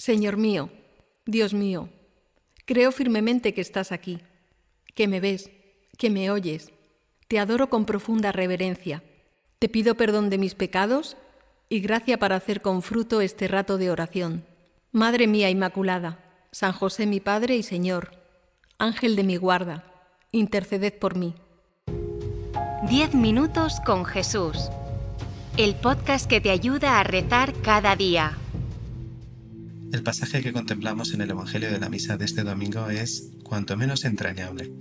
Señor mío, Dios mío, creo firmemente que estás aquí, que me ves, que me oyes. Te adoro con profunda reverencia. Te pido perdón de mis pecados y gracia para hacer con fruto este rato de oración. Madre mía Inmaculada, San José mi Padre y Señor, Ángel de mi guarda, interceded por mí. 10 minutos con Jesús. El podcast que te ayuda a rezar cada día. El pasaje que contemplamos en el Evangelio de la Misa de este domingo es cuanto menos entrañable,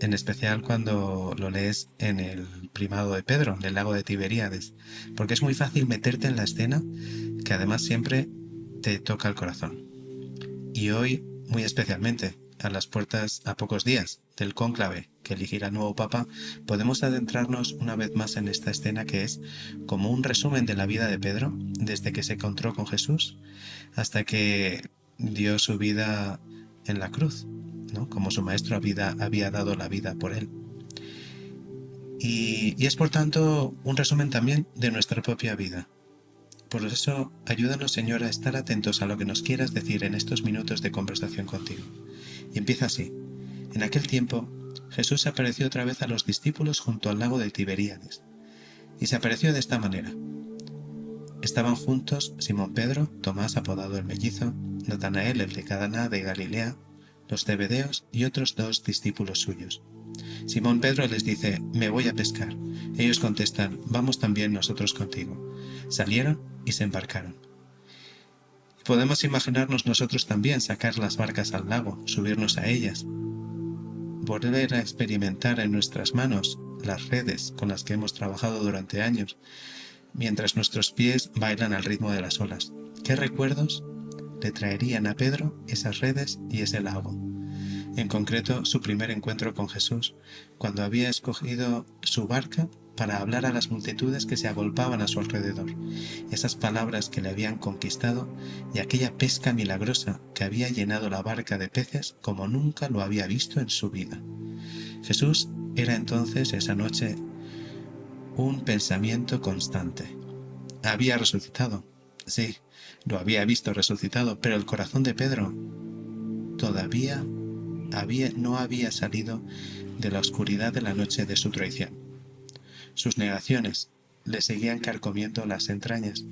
en especial cuando lo lees en el primado de Pedro, en el lago de Tiberíades, porque es muy fácil meterte en la escena que además siempre te toca el corazón. Y hoy, muy especialmente, a las puertas a pocos días del cónclave que elegirá el nuevo Papa, podemos adentrarnos una vez más en esta escena que es como un resumen de la vida de Pedro desde que se encontró con Jesús hasta que dio su vida en la cruz, ¿no? Como su maestro había dado la vida por él. Y es por tanto un resumen también de nuestra propia vida. Por eso, ayúdanos, Señor, a estar atentos a lo que nos quieras decir en estos minutos de conversación contigo. Y empieza así. En aquel tiempo, Jesús se apareció otra vez a los discípulos junto al lago de Tiberíades. Y se apareció de esta manera. Estaban juntos Simón Pedro, Tomás apodado el mellizo, Natanael el de Caná de Galilea, los Zebedeos y otros 2 discípulos suyos. Simón Pedro les dice: «Me voy a pescar». Ellos contestan: «Vamos también nosotros contigo». Salieron y se embarcaron. Podemos imaginarnos nosotros también sacar las barcas al lago, subirnos a ellas, volver a experimentar en nuestras manos las redes con las que hemos trabajado durante años, mientras nuestros pies bailan al ritmo de las olas. ¿Qué recuerdos le traerían a Pedro esas redes y ese lago? En concreto, su primer encuentro con Jesús, cuando había escogido su barca para hablar a las multitudes que se agolpaban a su alrededor, esas palabras que le habían conquistado y aquella pesca milagrosa que había llenado la barca de peces como nunca lo había visto en su vida. Jesús era entonces, esa noche, un pensamiento constante. Había resucitado, sí, lo había visto resucitado, pero el corazón de Pedro todavía no había salido de la oscuridad de la noche de su traición. Sus negaciones le seguían carcomiendo las entrañas.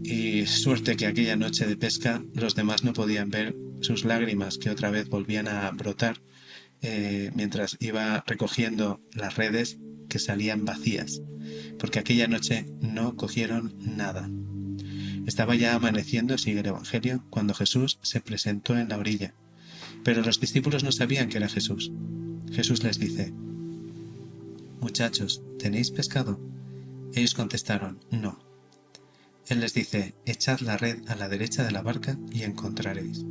Y suerte que aquella noche de pesca los demás no podían ver sus lágrimas que otra vez volvían a brotar mientras iba recogiendo las redes que salían vacías, porque aquella noche no cogieron nada. Estaba ya amaneciendo, sigue el Evangelio, cuando Jesús se presentó en la orilla, pero los discípulos no sabían que era Jesús. Jesús les dice: «Muchachos, ¿tenéis pescado?». Ellos contestaron: «No». Él les dice: «Echad la red a la derecha de la barca y encontraréis».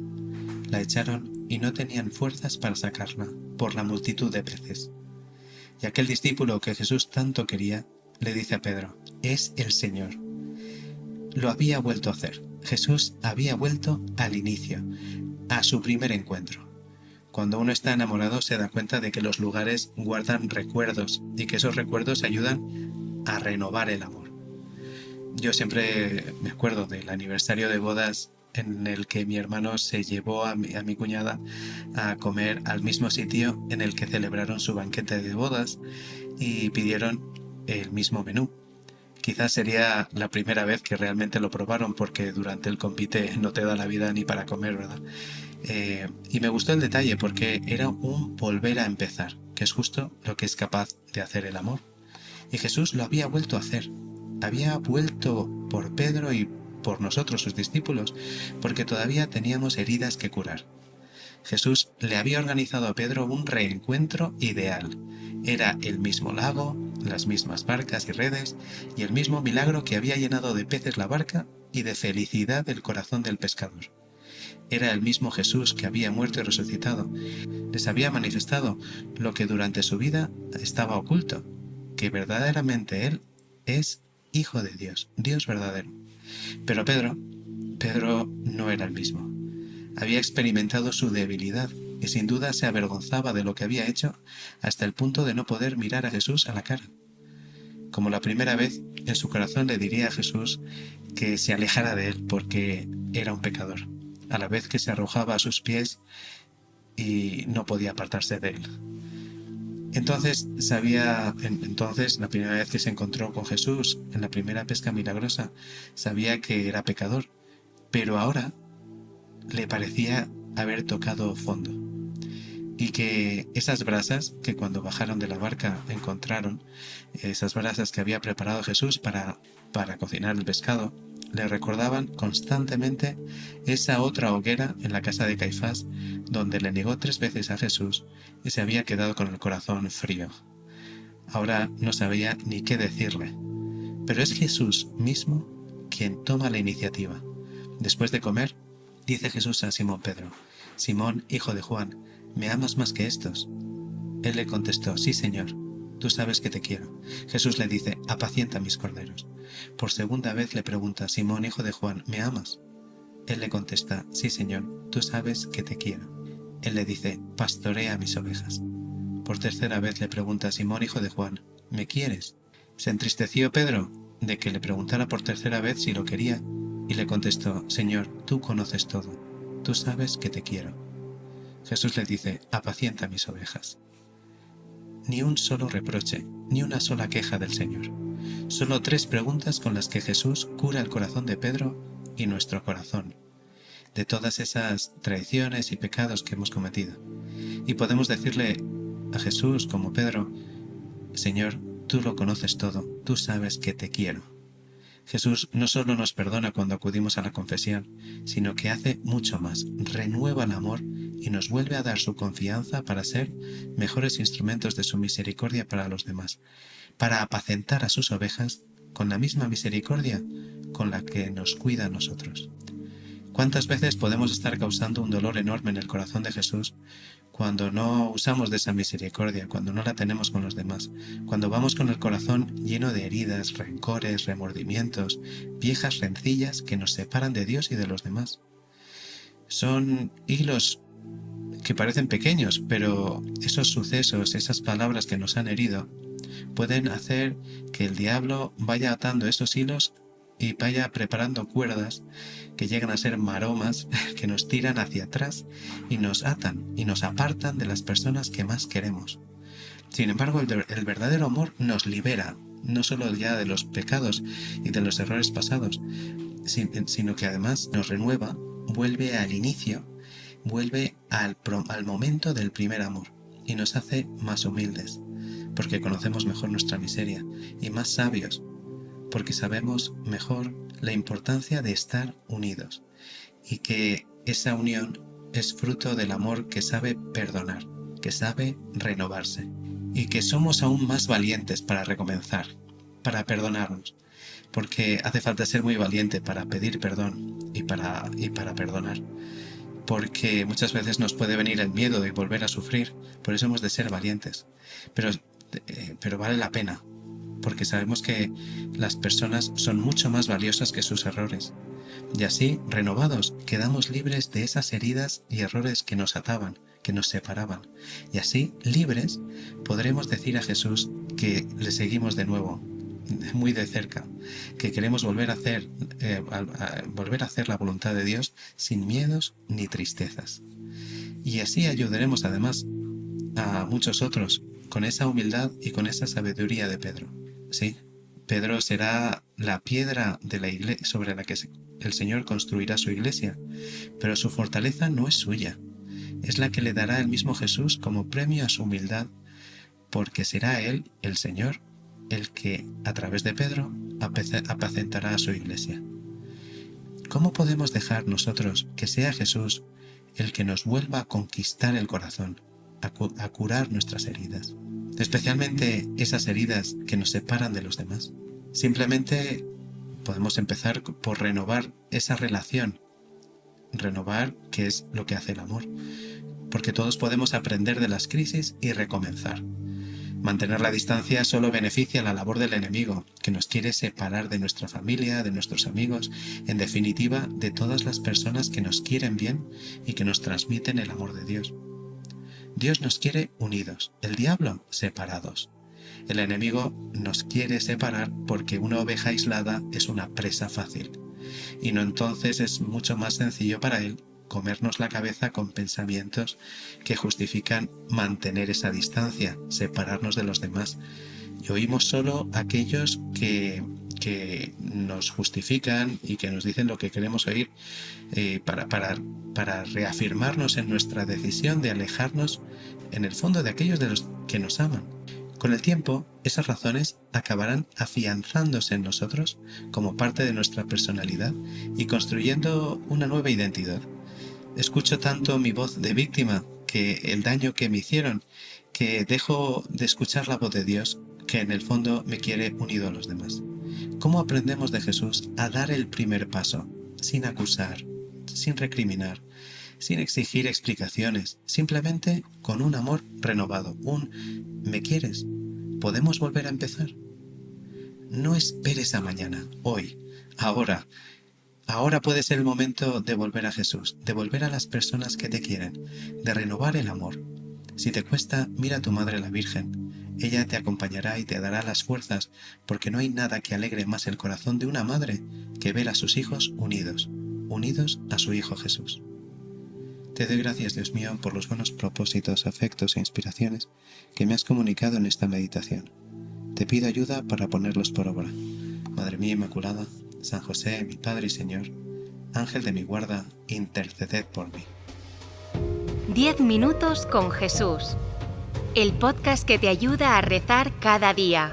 La echaron y no tenían fuerzas para sacarla por la multitud de peces. Y aquel discípulo que Jesús tanto quería le dice a Pedro: «Es el Señor». Lo había vuelto a hacer. Jesús había vuelto al inicio, a su primer encuentro. Cuando uno está enamorado se da cuenta de que los lugares guardan recuerdos y que esos recuerdos ayudan a renovar el amor. Yo siempre me acuerdo del aniversario de bodas en el que mi hermano se llevó a mi cuñada a comer al mismo sitio en el que celebraron su banquete de bodas y pidieron el mismo menú. Quizás sería la primera vez que realmente lo probaron, porque durante el convite no te da la vida ni para comer, ¿verdad? Y me gustó el detalle porque era un volver a empezar, que es justo lo que es capaz de hacer el amor. Y Jesús lo había vuelto a hacer. Había vuelto por Pedro y por nosotros, sus discípulos, porque todavía teníamos heridas que curar. Jesús le había organizado a Pedro un reencuentro ideal. Era el mismo lago, las mismas barcas y redes, y el mismo milagro que había llenado de peces la barca y de felicidad el corazón del pescador. Era el mismo Jesús que había muerto y resucitado. Les había manifestado lo que durante su vida estaba oculto, que verdaderamente Él es Hijo de Dios, Dios verdadero. Pero Pedro no era el mismo. Había experimentado su debilidad y sin duda se avergonzaba de lo que había hecho hasta el punto de no poder mirar a Jesús a la cara. Como la primera vez, en su corazón le diría a Jesús que se alejara de él porque era un pecador, a la vez que se arrojaba a sus pies y no podía apartarse de él. Entonces, la primera vez que se encontró con Jesús, en la primera pesca milagrosa, sabía que era pecador, pero ahora le parecía haber tocado fondo. Y que esas brasas que cuando bajaron de la barca encontraron, esas brasas que había preparado Jesús para cocinar el pescado, le recordaban constantemente esa otra hoguera en la casa de Caifás, donde le negó 3 veces a Jesús y se había quedado con el corazón frío. Ahora no sabía ni qué decirle. Pero es Jesús mismo quien toma la iniciativa. Después de comer, dice Jesús a Simón Pedro: «Simón, hijo de Juan, ¿me amas más que estos?» Él le contestó: «Sí, Señor, tú sabes que te quiero». Jesús le dice: «Apacienta mis corderos». Por segunda vez le pregunta: «Simón, hijo de Juan, ¿me amas?» Él le contesta: «Sí, Señor, tú sabes que te quiero». Él le dice: «Pastorea mis ovejas». Por tercera vez le pregunta: «Simón, hijo de Juan, ¿me quieres?» Se entristeció Pedro de que le preguntara por tercera vez si lo quería, y le contestó: «Señor, tú conoces todo, tú sabes que te quiero». Jesús le dice: «Apacienta mis ovejas». Ni un solo reproche, ni una sola queja del Señor. Solo 3 preguntas con las que Jesús cura el corazón de Pedro y nuestro corazón, de todas esas traiciones y pecados que hemos cometido. Y podemos decirle a Jesús, como Pedro: «Señor, tú lo conoces todo, tú sabes que te quiero». Jesús no solo nos perdona cuando acudimos a la confesión, sino que hace mucho más, renueva el amor y nos vuelve a dar su confianza para ser mejores instrumentos de su misericordia para los demás, para apacentar a sus ovejas con la misma misericordia con la que nos cuida a nosotros. ¿Cuántas veces podemos estar causando un dolor enorme en el corazón de Jesús cuando no usamos de esa misericordia, cuando no la tenemos con los demás, cuando vamos con el corazón lleno de heridas, rencores, remordimientos, viejas rencillas que nos separan de Dios y de los demás? Son hilos que parecen pequeños, pero esos sucesos, esas palabras que nos han herido, pueden hacer que el diablo vaya atando esos hilos y vaya preparando cuerdas que llegan a ser maromas que nos tiran hacia atrás y nos atan y nos apartan de las personas que más queremos. Sin embargo, el verdadero amor nos libera, no solo ya de los pecados y de los errores pasados, sino que además nos renueva, vuelve al inicio, vuelve al momento del primer amor y nos hace más humildes, porque conocemos mejor nuestra miseria, y más sabios, porque sabemos mejor la importancia de estar unidos y que esa unión es fruto del amor que sabe perdonar, que sabe renovarse, y que somos aún más valientes para recomenzar, para perdonarnos, porque hace falta ser muy valiente para pedir perdón y para perdonar, porque muchas veces nos puede venir el miedo de volver a sufrir. Por eso hemos de ser valientes, pero vale la pena, porque sabemos que las personas son mucho más valiosas que sus errores, y así, renovados, quedamos libres de esas heridas y errores que nos ataban, que nos separaban, y así, libres, podremos decir a Jesús que le seguimos de nuevo, muy de cerca, que queremos volver a hacer la voluntad de Dios sin miedos ni tristezas. Y así ayudaremos además a muchos otros con esa humildad y con esa sabiduría de Pedro. Sí, Pedro será la piedra de la iglesia sobre la que el Señor construirá su iglesia, pero su fortaleza no es suya, es la que le dará el mismo Jesús como premio a su humildad, porque será Él, el Señor, el que, a través de Pedro, apacentará a su iglesia. ¿Cómo podemos dejar nosotros que sea Jesús el que nos vuelva a conquistar el corazón, a curar nuestras heridas, especialmente esas heridas que nos separan de los demás? Simplemente podemos empezar por renovar esa relación, renovar que es lo que hace el amor, porque todos podemos aprender de las crisis y recomenzar. Mantener la distancia solo beneficia la labor del enemigo, que nos quiere separar de nuestra familia, de nuestros amigos, en definitiva, de todas las personas que nos quieren bien y que nos transmiten el amor de Dios. Dios nos quiere unidos, el diablo separados. El enemigo nos quiere separar porque una oveja aislada es una presa fácil. y no entonces es mucho más sencillo para Él comernos la cabeza con pensamientos que justifican mantener esa distancia, separarnos de los demás. Y oímos solo aquellos que nos justifican y que nos dicen lo que queremos oír para reafirmarnos en nuestra decisión de alejarnos en el fondo de aquellos de los que nos aman. Con el tiempo, esas razones acabarán afianzándose en nosotros como parte de nuestra personalidad y construyendo una nueva identidad. Escucho tanto mi voz de víctima, que el daño que me hicieron, que dejo de escuchar la voz de Dios, que en el fondo me quiere unido a los demás. ¿Cómo aprendemos de Jesús a dar el primer paso, sin acusar, sin recriminar, sin exigir explicaciones, simplemente con un amor renovado, un ¿me quieres? ¿Podemos volver a empezar? No esperes a mañana, hoy, ahora. Ahora puede ser el momento de volver a Jesús, de volver a las personas que te quieren, de renovar el amor. Si te cuesta, mira a tu Madre la Virgen. Ella te acompañará y te dará las fuerzas, porque no hay nada que alegre más el corazón de una madre que ver a sus hijos unidos a su Hijo Jesús. Te doy gracias, Dios mío, por los buenos propósitos, afectos e inspiraciones que me has comunicado en esta meditación. Te pido ayuda para ponerlos por obra. Madre mía Inmaculada, San José, mi Padre y Señor, Ángel de mi guarda, interceded por mí. 10 minutos con Jesús. El podcast que te ayuda a rezar cada día.